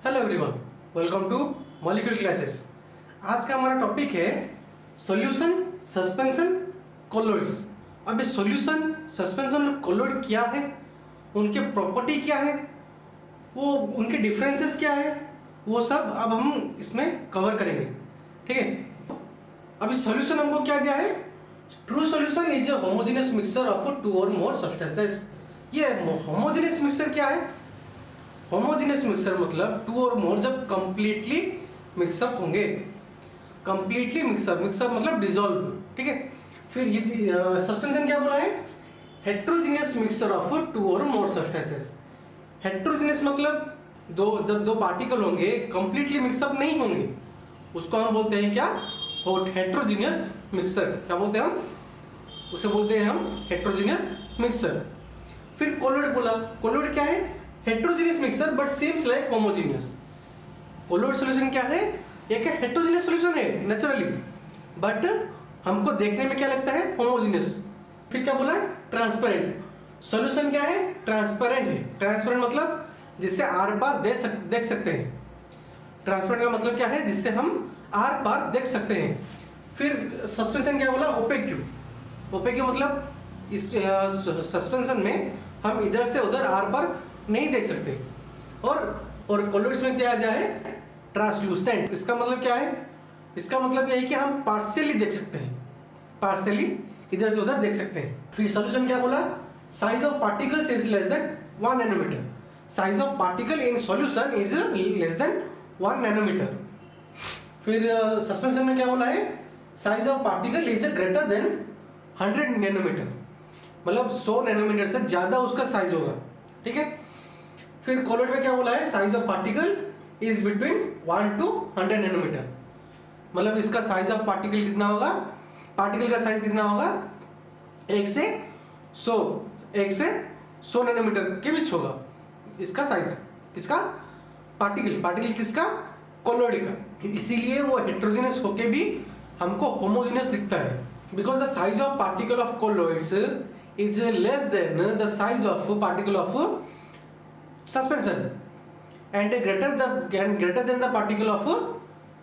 Hello everyone, welcome two molecule classes. आज का हमारा टॉपिक है सॉल्यूशन, सस्पेंशन, कोलोइड्स। अब ये सॉल्यूशन, सस्पेंशन और कोलोइड क्या है, उनके प्रॉपर्टी क्या है, वो उनके डिफरेंसेस क्या है, वो सब अब हम इसमें कवर करेंगे। ठीक है। अभी सॉल्यूशन हमको क्या दिया है? True solution is a homogeneous mixture of two और मोर सब्सटेंसेस। ये होमोजेनियस मिक्सचर क्या है? होमोजेनियस मिक्सचर मतलब टू और मोर जब कंप्लीटली मिक्सअप होंगे। कंप्लीटली मिक्सअप, मिक्सअप मतलब डिसॉल्व। ठीक है। फिर ये सस्पेंशन क्या बोला है? हेट्रोजीनियस मिक्सचर ऑफ टू और मोर सब्सटेंसेस। हेट्रोजीनियस मतलब जब दो पार्टिकल होंगे कंप्लीटली मिक्सअप नहीं होंगे, उसको हम बोलते हैं क्या? Heterogeneous mixture. क्या बोलते हैं हम? उसे बोलते हैं हम हेट्रोजीनियस मिक्सचर। फिर कोलोइड बोला। कोलोइड क्या है? Heterogeneous mixture but seems like homogeneous. Colloid solution क्या है? एक हेट्रोजीनियस सॉल्यूशन है नेचुरली, बट हमको देखने में क्या लगता है? होमोजीनियस। फिर क्या बोला? ट्रांसपेरेंट। सॉल्यूशन क्या है? ट्रांसपेरेंट है। ट्रांसपेरेंट मतलब जिससे आर पार देख सकते हैं। ट्रांसपेरेंट का मतलब क्या है? जिससे हम आर पार देख सकते हैं। फिर सस्पेंशन क्या बोला? ओपेक। ओपेक मतलब इस सस्पेंशन में हम इधर से उधर आर पार नहीं देख सकते। और कोलोइड्स में क्या दिया है? ट्रांसल्यूसेंट। इसका मतलब क्या है? इसका मतलब यह है कि हम पार्शियली देख सकते हैं, पार्शियली इधर से उधर देख सकते हैं। फिर सॉल्यूशन क्या बोला? Size of particles is less than 1 nanometre. Size of particle in solution is less than 1 nanometre. फिर सस्पेंशन में क्या बोला है? Size of particle is greater than 100 nanometre, मतलब 100 नैनोमीटर से ज्यादा उसका साइज होगा। ठीक है। फिर कोलोइड में क्या बोला है? Size of particle is between 1 to 100 nanometre, मतलब इसका साइज ऑफ पार्टिकल कितना होगा? पार्टिकल का साइज कितना होगा? 1 से 100 नैनोमीटर के बीच होगा इसका साइज। किसका? पार्टिकल किसका? कोलोइड का। इसीलिए वो हेट्रोजीनियस होके भी हमको होमोजीनियस दिखता है, because the size of particle of colloids is less than the size of particle of suspension and greater than the particle of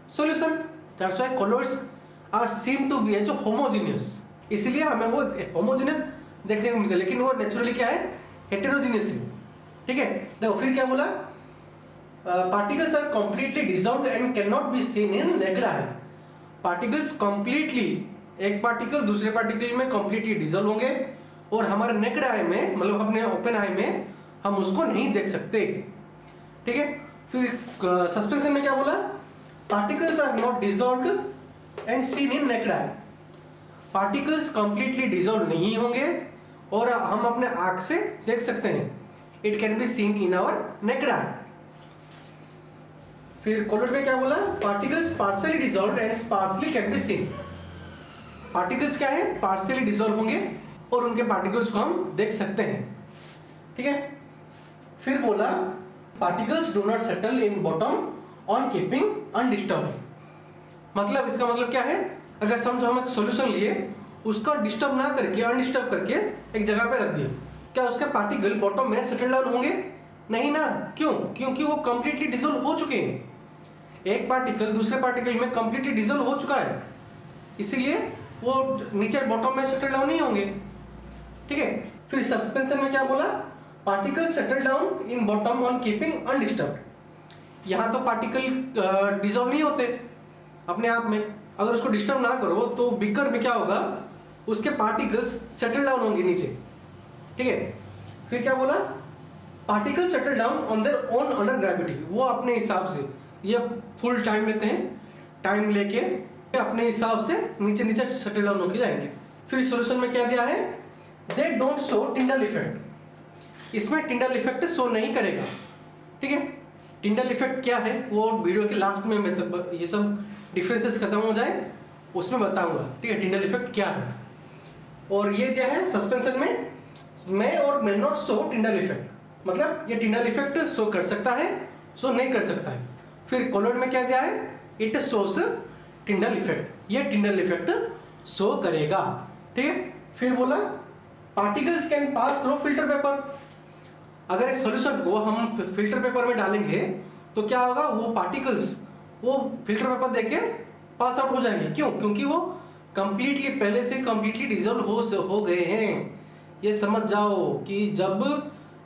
solution. That's why colloids are seem to be as homogeneous. इसलिए हमें वो homogeneous देखने को मिलता है, लेकिन वो naturally क्या है? heterogeneous है। ठीक है। देखो फिर क्या बोला? particles are completely dissolved and cannot be seen in naked eye. particles completely, एक पार्टिकल दूसरे पार्टिकल में completely डिसॉल्व होंगे और हमारे नेकेड आई में, मतलब अपने ओपन आई में हम उसको नहीं देख सकते। ठीक है। फिर सस्पेंशन में क्या बोला? Particles are not dissolved and seen in naked eye. Particles completely dissolve नहीं होंगे और हम अपने आंख से देख सकते हैं। It can be seen in our naked eye. फिर कोलोइड में क्या बोला? Particles partially dissolved and sparsely can be seen. Particles क्या है? पार्शियली डिसॉल्व होंगे और उनके पार्टिकल्स को हम देख सकते हैं। ठीक है। फिर बोला particles do not settle in bottom on keeping undisturb. मतलब इसका मतलब क्या है? अगर समझो हम एक सॉल्यूशन लिए, उसको डिस्टर्ब ना करके, अनडिस्टर्ब करके एक जगह पे रख दिए, क्या उसके पार्टिकल बॉटम में सेटल डाउन होंगे? नहीं ना। क्यों? क्योंकि वो कंप्लीटली डिसॉल्व हो चुके हैं। एक पार्टिकल दूसरे पार्टिकल में कंप्लीटली डिसॉल्व हो चुका है, इसीलिए वो नीचे बॉटम में सेटल डाउन नहीं होंगे। ठीक है। फिर सस्पेंशन में क्या बोला? Particle settle down in bottom on keeping undisturbed. यहां तो पार्टिकल डिसॉल्व नहीं होते अपने आप में, अगर उसको डिस्टर्ब ना करो तो बीकर में क्या होगा? उसके पार्टिकल्स सेटल डाउन होंगे नीचे। ठीक है। फिर क्या बोला? Particle settle down on their own under gravity. वो अपने हिसाब से, ये फुल टाइम लेते हैं, टाइम लेके अपने हिसाब से नीचे नीचे सेटल डाउन होके जाएंगे। फिर सॉल्यूशन में क्या दिया है? They don't show Tyndall effect। इसमें टिंडल इफेक्ट शो नहीं करेगा। ठीक है। टिंडल इफेक्ट क्या है वो वीडियो के लास्ट में मैं तो ये सब डिफरेंसेस खत्म हो जाए उसमें बताऊंगा। ठीक है। टिंडल इफेक्ट क्या है? और ये दिया है सस्पेंशन में और may not show Tyndall effect, मतलब ये टिंडल इफेक्ट शो कर सकता है, शो नहीं कर सकता है। फिर कोलोइड में क्या दिया है? It shows Tyndall effect. ये टिंडल इफेक्ट शो करेगा। ठीक है। फिर बोला particles can pass through filter paper. अगर एक सॉल्यूशन को हम फिल्टर पेपर में डालेंगे तो क्या होगा, वो पार्टिकल्स वो फिल्टर पेपर देके पास आउट हो जाएंगे। क्यों? क्योंकि वो कंप्लीटली पहले से कंप्लीटली डिजोल्व हो गए हैं। ये समझ जाओ कि जब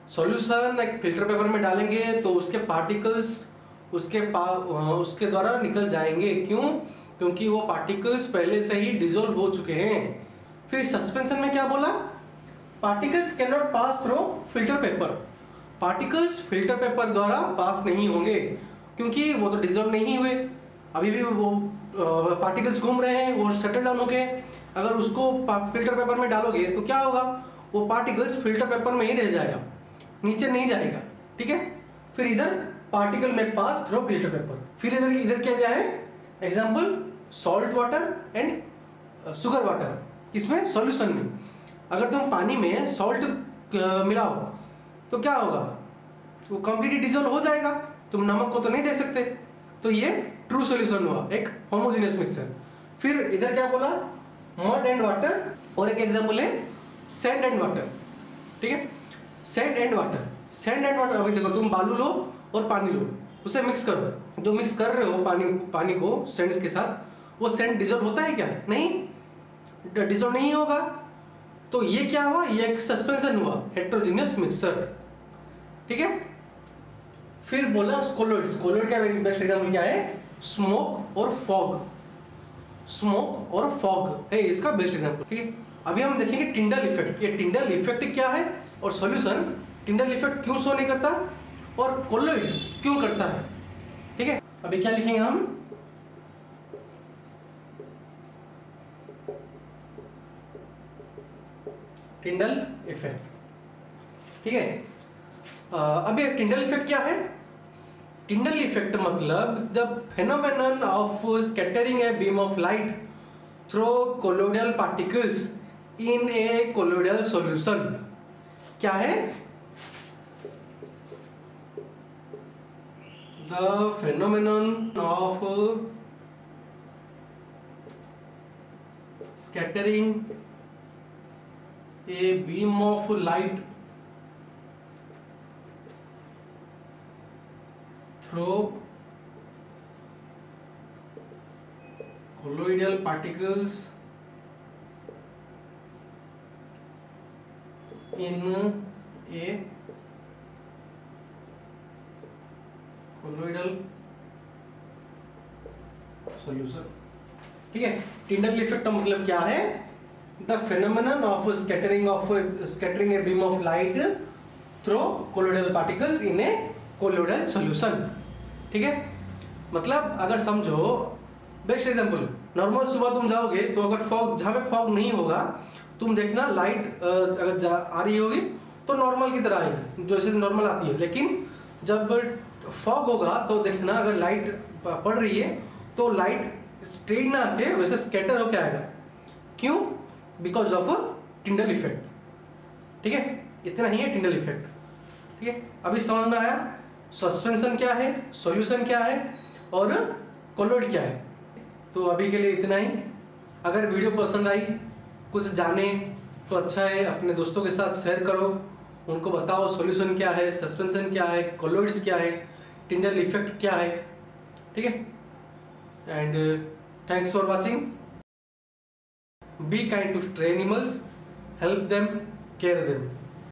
सॉल्यूशन एक फिल्टर पेपर में डालेंगे तो उसके पार्टिकल्स उसके द्वारा निकल जाएंगे। क्यों? क्योंकि वो पार्टिकल्स पहले से ही डिजोल्व हो चुके हैं। फिर सस्पेंशन में क्या बोला, particles can not pass through filter paper. Particles filter paper द्वारा पास नहीं होंगे क्योंकि वो तो डिजोल्व नहीं हुए, अभी भी वो पार्टिकल्स घूम रहे हैं, वो सेटल डाउन हो गए। अगर उसको फिल्टर पेपर में डालोगे तो क्या होगा, वो पार्टिकल्स फिल्टर पेपर में ही रह जाएगा, नीचे नहीं जाएगा। ठीक है, फिर इधर पार्टिकल में पास थ्रू फिल्टर पेपर। फिर इधर इधर क्या दिया है, example salt water and sugar water. इसमें सॉल्यूशन में अगर तुम पानी में सॉल्ट मिलाओ तो क्या होगा, वो कंप्लीटली डिसॉल्व हो जाएगा, तुम नमक को तो नहीं दे सकते। तो ये ट्रू सॉल्यूशन हुआ, एक होमोजेनियस मिक्सचर। फिर इधर क्या बोला, मड एंड वाटर, और एक एग्जांपल है सैंड एंड वाटर। ठीक है, sand and water, sand and water. अभी देखो, तुम बालू लो और पानी लो, उसे मिक्स करो। जो मिक्स कर रहे हो पानी को सैंड के साथ, वो सैंड डिसॉल्व होता है क्या? नहीं, डिसॉल्व नहीं होगा। तो ये क्या हुआ, ये एक सस्पेंशन हुआ, हेटेरोजेनियस मिक्सचर। ठीक है, फिर बोला कोलोइड्स। कोलोइड का बेस्ट एग्जांपल क्या है, स्मोक और फॉग। स्मोक और फॉग है इसका बेस्ट एग्जांपल। ठीक है, अभी हम देखेंगे टिंडल इफेक्ट। ये टिंडल इफेक्ट क्या है, और सॉल्यूशन टिंडल इफेक्ट क्यों शो नहीं करता, और कोलोइड क्यों करता है। ठीक है, अभी क्या लिखेंगे हम, टिंडल इफेक्ट। ठीक है, अब ये टिंडल इफेक्ट क्या है, टिंडल इफेक्ट मतलब the phenomenon of scattering a beam of light through colloidal particles in A colloidal solution. क्या है, the phenomenon of scattering a beam of light through colloidal particles in a colloidal solution। ठीक है, Tyndall effect का मतलब क्या है, the phenomenon of scattering a beam of light through colloidal particles in a colloidal solution। ठीक है, मतलब अगर समझो, बेस्ट एग्जांपल, नॉर्मल सुबह तुम जाओगे तो अगर फॉग, जहाँ पे फॉग नहीं होगा, तुम देखना लाइट अगर आ रही होगी तो नॉर्मल की तरह आएगी, जैसे नॉर्मल आती है। लेकिन जब फॉग होगा तो देखना, अगर लाइट पड़ रही है तो लाइट स्ट्रेट ना आके वैसे स्कैटर होके आएगा। क्यों? Because of Tyndall effect. ठीक है, इतना ही है टिंडल इफेक्ट। ठीक है, अभी समझ में आया सस्पेंशन क्या है, सॉल्यूशन क्या है, और कोलोइड क्या है। तो अभी के लिए इतना ही। अगर वीडियो पसंद आई, कुछ जाने तो अच्छा है, अपने दोस्तों के साथ शेयर करो, उनको बताओ सॉल्यूशन क्या है, सस्पेंशन क्या है, कोलोइड्स क्या है, टिंडल इफेक्ट क्या है। ठीक है, and thanks for watching. Be kind to stray animals, help them, care them.